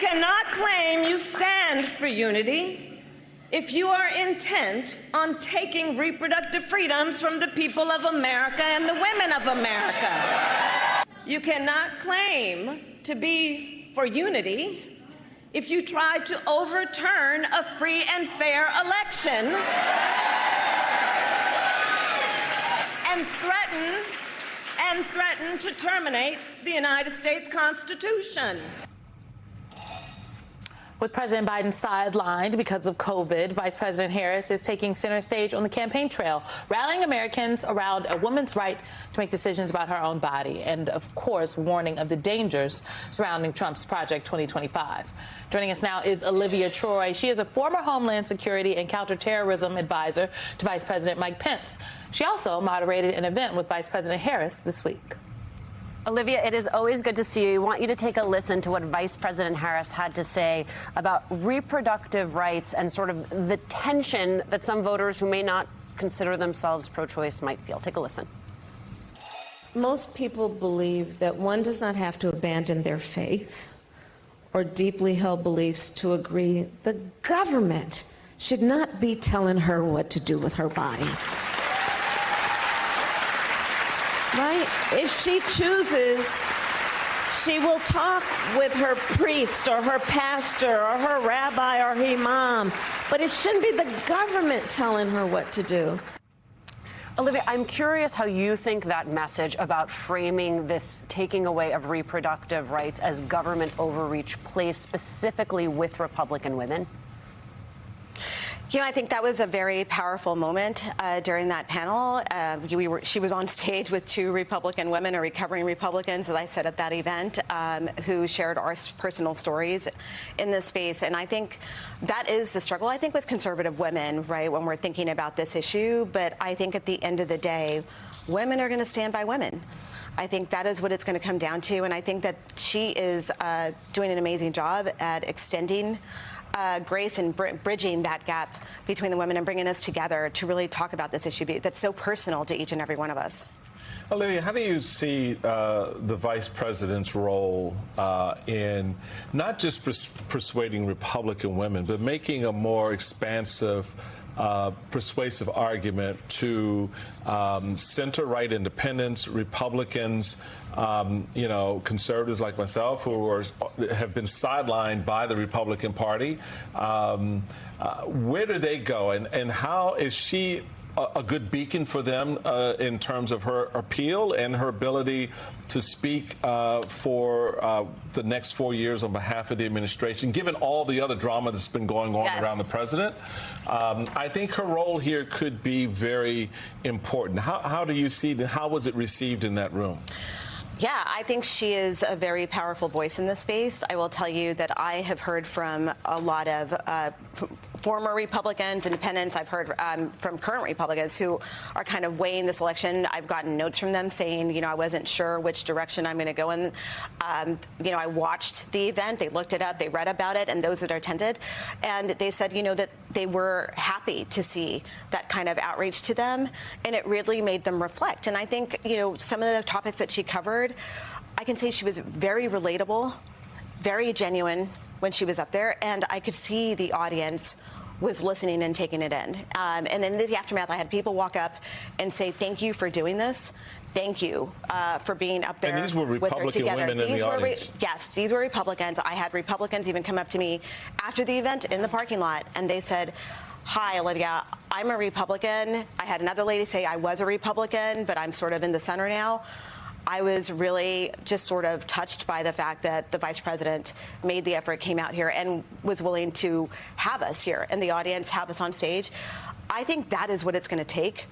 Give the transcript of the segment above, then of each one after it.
cannot claim you stand for unity if you are intent on taking reproductive freedoms from the people of America and the women of America. You cannot claim to be for unity if you try to overturn a free and fair election and threaten to terminate the United States Constitution. With President Biden sidelined because of COVID, Vice President Harris is taking center stage on the campaign trail, rallying Americans around a woman's right to make decisions about her own body and, of course, warning of the dangers surrounding Trump's Project 2025. Joining us now is Olivia Troy. She is a former Homeland Security and Counterterrorism advisor to Vice President Mike Pence. She also moderated an event with Vice President Harris this week. Olivia, it is always good to see you. I want you to take a listen to what Vice President Harris had to say about reproductive rights and sort of the tension that some voters who may not consider themselves pro-choice might feel. Take a listen. Most people believe that one does not have to abandon their faith or deeply held beliefs to agree the government should not be telling her what to do with her body. Right? If she chooses, she will talk with her priest or her pastor or her rabbi or her imam, but it shouldn't be the government telling her what to do. Olivia, I'm curious how you think that message about framing this taking away of reproductive rights as government overreach plays specifically with Republican women. You know, I think that was a very powerful moment during that panel. She was on stage with two Republican women, or recovering Republicans, as I said at that event, who shared our personal stories in this space. And I think that is the struggle, I think, with conservative women, right, when we're thinking about this issue. But I think at the end of the day, women are going to stand by women. I think that is what it's going to come down to. And I think that she is doing an amazing job at extending grace and bridging that gap between the women and bringing us together to really talk about this issue that's so personal to each and every one of us. Olivia, how do you see the vice president's role in not just persuading Republican women, but making a more expansive, persuasive argument to center-right independents, Republicans, conservatives like myself who have been sidelined by the Republican Party? Where do they go, and how is she a good beacon for them in terms of her appeal and her ability to speak for the next 4 years on behalf of the administration, given all the other drama that's been going on around the president? I think her role here could be very important. How do you see it? How was it received in that room? Yeah, I think she is a very powerful voice in this space. I will tell you that I have heard from a lot of former Republicans, independents. I've heard from current Republicans who are kind of weighing this election. I've gotten notes from them saying, I wasn't sure which direction I'm going to go in. I watched the event. They looked it up. They read about it. And those that attended. And they said, that they were happy to see that kind of outreach to them. And it really made them reflect. And I think, some of the topics that she covered, I can say she was very relatable, very genuine when she was up there, and I could see the audience was listening and taking it in. And then in the aftermath, I had people walk up and say, thank you for doing this. Thank you for being up there. And these were Republican women in the audience. Yes, these were Republicans. I had Republicans even come up to me after the event in the parking lot, and they said, hi, Olivia, I'm a Republican. I had another lady say I was a Republican, but I'm sort of in the center now. I was really just sort of touched by the fact that the vice president made the effort, came out here, and was willing to have us here in the audience, have us on stage. I think that is what it's going to take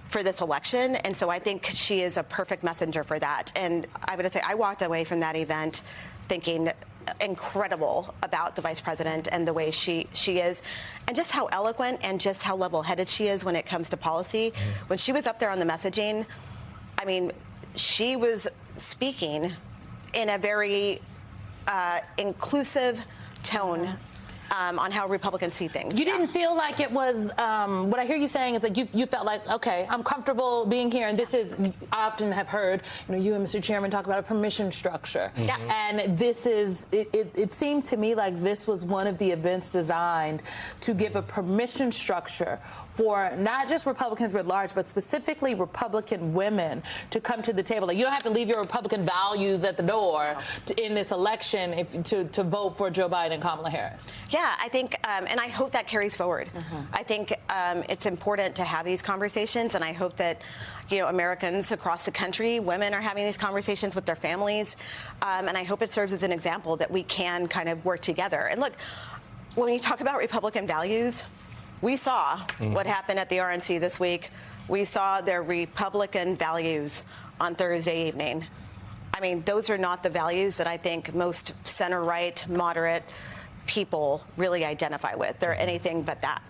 for this election. And so I think she is a perfect messenger for that. And I would say I walked away from that event thinking incredible about the vice president and the way she is, and just how eloquent and just how level-headed she is when it comes to policy. When she was up there on the messaging, I mean, she was speaking in a very inclusive tone on how Republicans see things. You didn't feel like it was, what I hear you saying is that you felt like, okay, I'm comfortable being here, and this is, I often have heard, you and Mr. Chairman talk about a permission structure. Yeah. And this is, it seemed to me like this was one of the events designed to give a permission structure for not just Republicans writ large, but specifically Republican women to come to the table. Like, you don't have to leave your Republican values at the door in this election to vote for Joe Biden and Kamala Harris. Yeah, I think, and I hope that carries forward. I think it's important to have these conversations, and I hope that, Americans across the country, women are having these conversations with their families, and I hope it serves as an example that we can kind of work together. And look, when you talk about Republican values, we saw what happened at the RNC this week. We saw their Republican values on Thursday evening. I mean, those are not the values that I think most center-right, moderate people really identify with. They're anything but that.